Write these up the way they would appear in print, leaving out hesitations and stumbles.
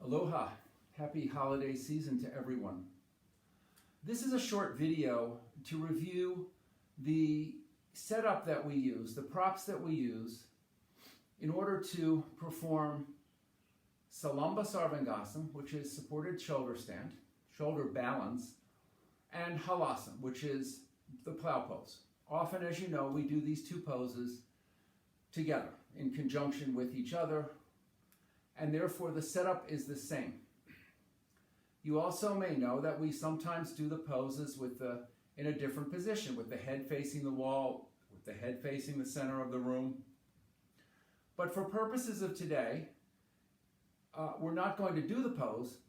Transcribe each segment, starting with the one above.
Aloha, happy holiday season to everyone. This is a short video to review the setup that we use, the props that we use in order to perform Salamba Sarvangasana, which is supported shoulder stand, shoulder balance, and Halasana, which is the plow pose. Often, as you know, we do these two poses together in conjunction with each other, and therefore the setup is the same. You also may know that we sometimes do the poses in a different position, with the head facing the wall, with the head facing the center of the room. But for purposes of today, we're not going to do the pose.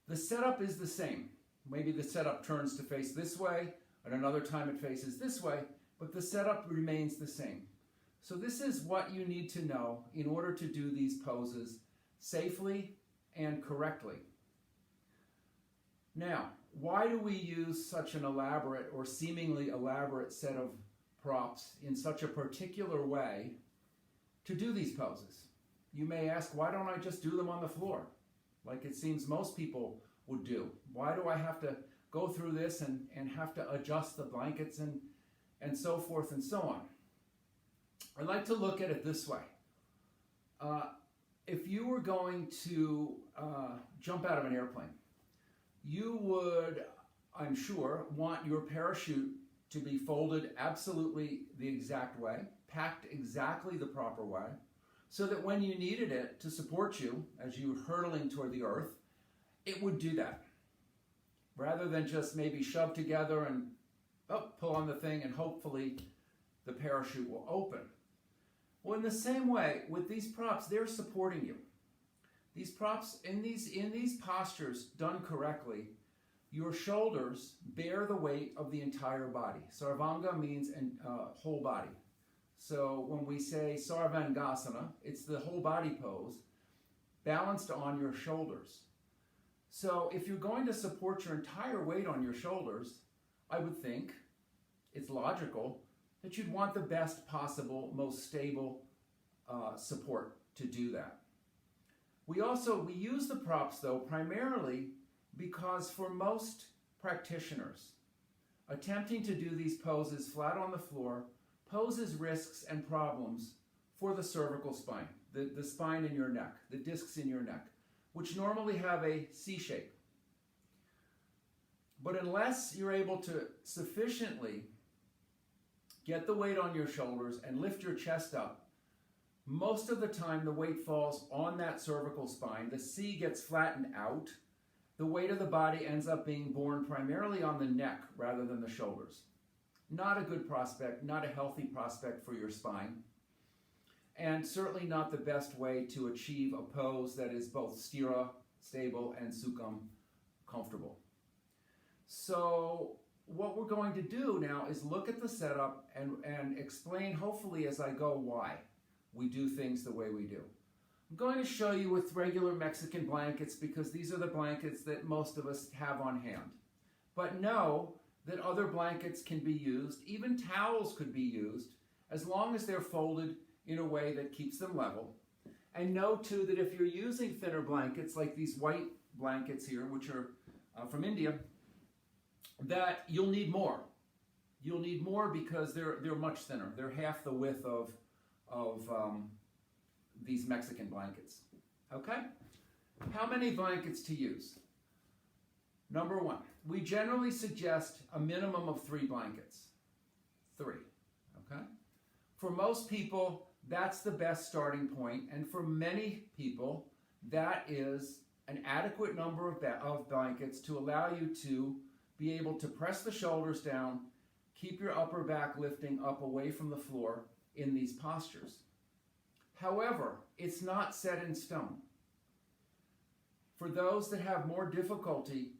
The setup is the same. Maybe the setup turns to face this way, and another time it faces this way, but the setup remains the same. So this is what you need to know in order to do these poses safely and correctly. Now, why do we use such an elaborate or seemingly elaborate set of props in such a particular way to do these poses? You may ask, why don't I just do them on the floor, like it seems most people would do? Why do I have to go through this and have to adjust the blankets and so forth and so on? I like to look at it this way. If you were going to jump out of an airplane, you would, I'm sure, want your parachute to be folded absolutely the exact way, packed exactly the proper way, so that when you needed it to support you as you were hurtling toward the earth, it would do that. Rather than just maybe shove together and pull on the thing and hopefully the parachute will open. Well, in the same way, with these props, they're supporting you. These props, in these postures done correctly, your shoulders bear the weight of the entire body. Sarvanga means whole body. So when we say Sarvangasana, it's the whole body pose, balanced on your shoulders. So if you're going to support your entire weight on your shoulders, I would think it's logical that you'd want the best possible, most stable support to do that. We use the props, though, primarily because for most practitioners, attempting to do these poses flat on the floor poses risks and problems for the cervical spine, the spine in your neck, the discs in your neck, which normally have a C shape. But unless you're able to sufficiently get the weight on your shoulders and lift your chest up, most of the time the weight falls on that cervical spine. The C gets flattened out. The weight of the body ends up being borne primarily on the neck rather than the shoulders. Not a good prospect, not a healthy prospect for your spine, and certainly not the best way to achieve a pose that is both stira, stable, and sukham, comfortable. So what we're going to do now is look at the setup and explain, hopefully as I go, why we do things the way we do. I'm going to show you with regular Mexican blankets because these are the blankets that most of us have on hand. But know that other blankets can be used, even towels could be used, as long as they're folded in a way that keeps them level. And know too that if you're using thinner blankets like these white blankets here, which are from India, that you'll need more. You'll need more because they're much thinner. They're half the width of these Mexican blankets. Okay? How many blankets to use? Number one, we generally suggest a minimum of 3 blankets. 3. Okay? For most people, that's the best starting point, and for many people, that is an adequate number of blankets to allow you to be able to press the shoulders down, keep your upper back lifting up away from the floor in these postures. However, it's not set in stone. For those that have more difficulty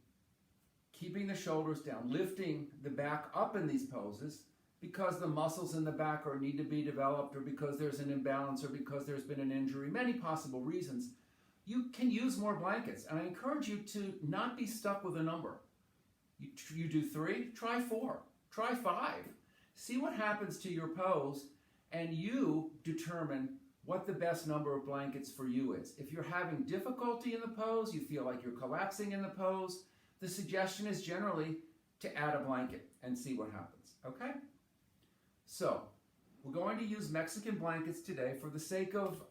keeping the shoulders down, lifting the back up in these poses, because the muscles in the back need to be developed, or because there's an imbalance, or because there's been an injury, many possible reasons, you can use more blankets. And I encourage you to not be stuck with a number. You do 3, try 4, try 5. See what happens to your pose, and you determine what the best number of blankets for you is. If you're having difficulty in the pose, you feel like you're collapsing in the pose, the suggestion is generally to add a blanket and see what happens, okay? So, we're going to use Mexican blankets today. For the sake of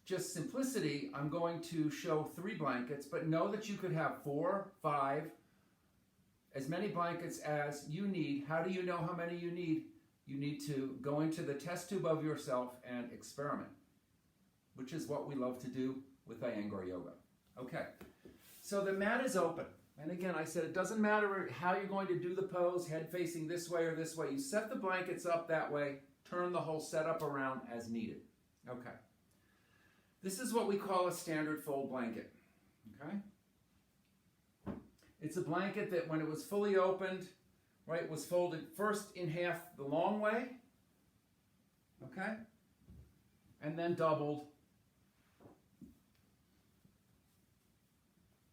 just simplicity, I'm going to show 3 blankets, but know that you could have 4, 5, as many blankets as you need. How do you know how many you need? You need to go into the test tube of yourself and experiment, which is what we love to do with Iyengar Yoga. Okay, so the mat is open. And again, I said it doesn't matter how you're going to do the pose, head facing this way or this way. You set the blankets up that way, turn the whole setup around as needed. Okay. This is what we call a standard fold blanket. Okay? It's a blanket that when it was fully opened, right, was folded first in half the long way, okay, and then doubled,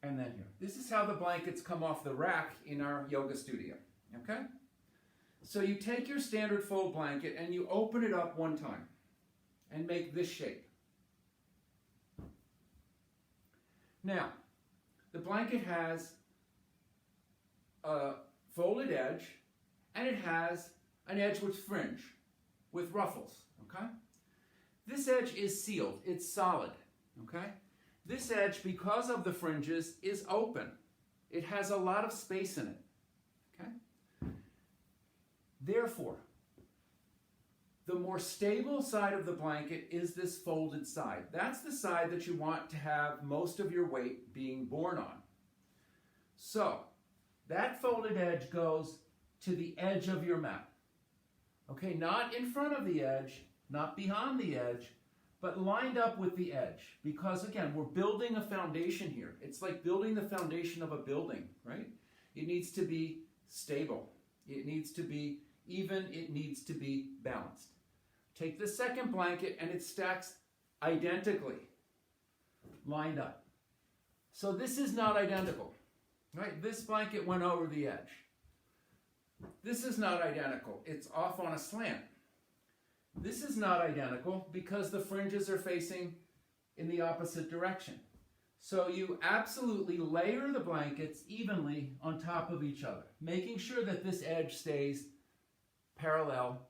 and then here. This is how the blankets come off the rack in our yoga studio, okay? So you take your standard fold blanket and you open it up one time and make this shape. Now, the blanket has a folded edge, and it has an edge with fringe, with ruffles, okay? This edge is sealed, it's solid, okay? This edge, because of the fringes, is open. It has a lot of space in it, okay? Therefore, the more stable side of the blanket is this folded side. That's the side that you want to have most of your weight being borne on. So, that folded edge goes to the edge of your mat. Okay, not in front of the edge, not behind the edge, but lined up with the edge. Because again, we're building a foundation here. It's like building the foundation of a building, right? It needs to be stable. It needs to be even. It needs to be balanced. Take the second blanket and it stacks identically, lined up. So this is not identical. Right? This blanket went over the edge. This is not identical. It's off on a slant. This is not identical because the fringes are facing in the opposite direction. So you absolutely layer the blankets evenly on top of each other, making sure that this edge stays parallel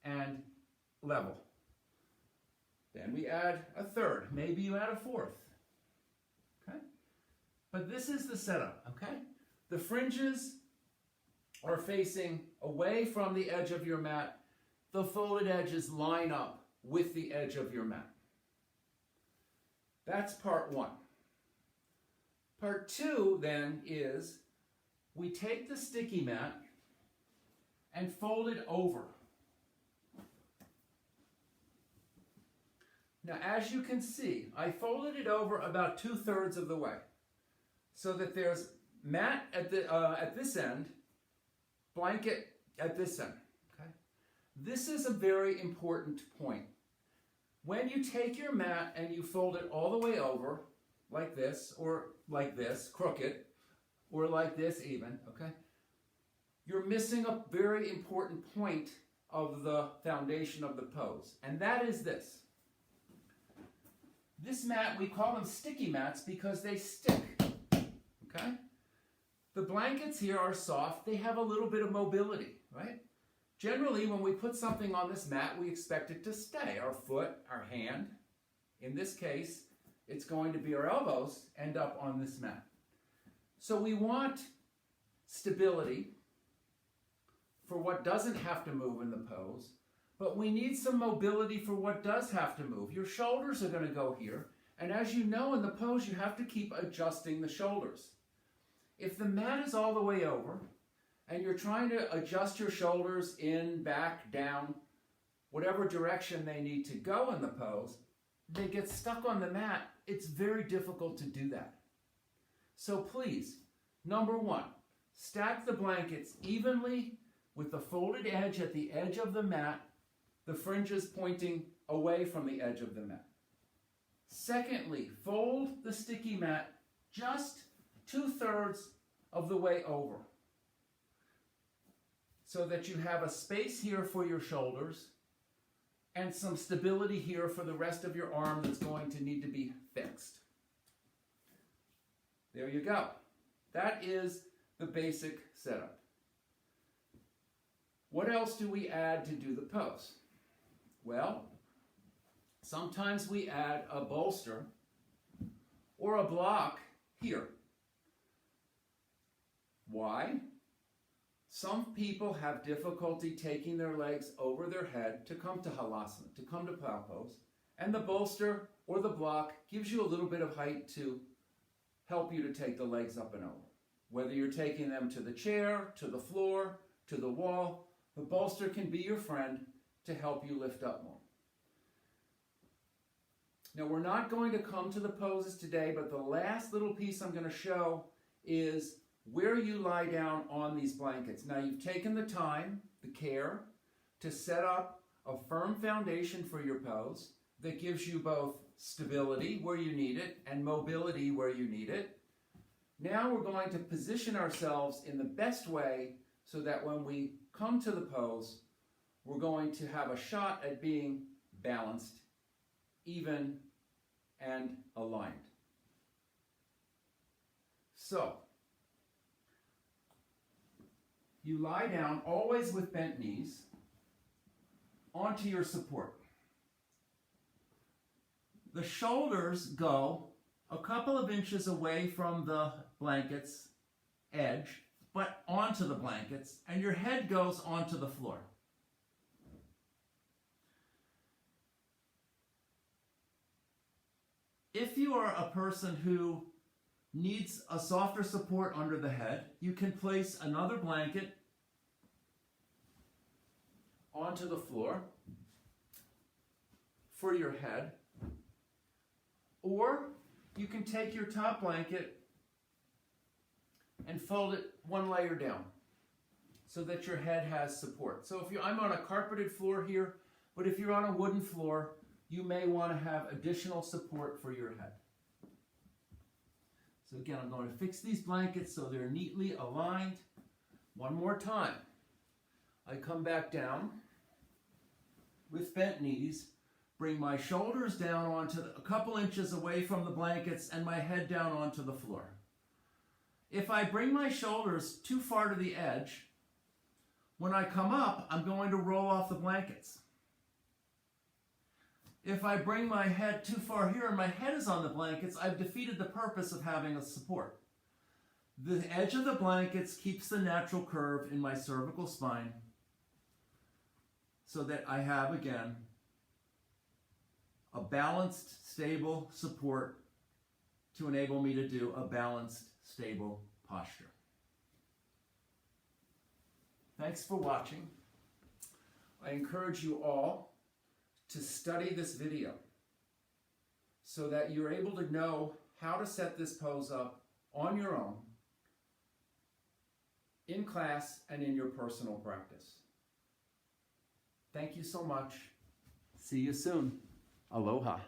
and level. Then we add a third. Maybe you add a fourth. Okay? But this is the setup, okay? The fringes are facing away from the edge of your mat. The folded edges line up with the edge of your mat. That's part 1. Part 2 then is we take the sticky mat and fold it over. Now, as you can see, I folded it over about 2/3 of the way, so that there's mat at this end, blanket at this end. Okay? This is a very important point. When you take your mat and you fold it all the way over, like this, or like this, crooked, or like this even, okay? You're missing a very important point of the foundation of the pose, and that is this. This mat, we call them sticky mats because they stick, okay? The blankets here are soft. They have a little bit of mobility, right? Generally, when we put something on this mat, we expect it to stay. Our foot, our hand. In this case, it's going to be our elbows end up on this mat. So we want stability for what doesn't have to move in the pose, but we need some mobility for what does have to move. Your shoulders are going to go here, and as you know in the pose, you have to keep adjusting the shoulders. If the mat is all the way over, and you're trying to adjust your shoulders in, back, down, whatever direction they need to go in the pose, they get stuck on the mat. It's very difficult to do that. So please, number 1, stack the blankets evenly with the folded edge at the edge of the mat, the fringes pointing away from the edge of the mat. Secondly, fold the sticky mat just 2/3 of the way over, so that you have a space here for your shoulders and some stability here for the rest of your arm that's going to need to be fixed. There you go. That is the basic setup. What else do we add to do the pose? Well, sometimes we add a bolster or a block here. Why? Some people have difficulty taking their legs over their head to come to Halasana, to come to Plow pose, and the bolster or the block gives you a little bit of height to help you to take the legs up and over. Whether you're taking them to the chair, to the floor, to the wall, the bolster can be your friend to help you lift up more. Now, we're not going to come to the poses today, but the last little piece I'm going to show is where you lie down on these blankets. Now, you've taken the time, the care, to set up a firm foundation for your pose that gives you both stability where you need it and mobility where you need it. Now we're going to position ourselves in the best way so that when we come to the pose, we're going to have a shot at being balanced, even, and aligned. So, you lie down, always with bent knees, onto your support. The shoulders go a couple of inches away from the blanket's edge, but onto the blankets, and your head goes onto the floor. If you are a person who needs a softer support under the head, you can place another blanket onto the floor for your head, or you can take your top blanket and fold it one layer down so that your head has support. So I'm on a carpeted floor here, but if you're on a wooden floor, you may want to have additional support for your head. So again, I'm going to fix these blankets so they're neatly aligned. One more time. I come back down with bent knees, bring my shoulders down onto a couple inches away from the blankets and my head down onto the floor. If I bring my shoulders too far to the edge, when I come up, I'm going to roll off the blankets. If I bring my head too far here and my head is on the blankets, I've defeated the purpose of having a support. The edge of the blankets keeps the natural curve in my cervical spine so that I have, again, a balanced, stable support to enable me to do a balanced, stable posture. Thanks for watching. I encourage you all to study this video so that you're able to know how to set this pose up on your own, in class and in your personal practice. Thank you so much. See you soon. Aloha.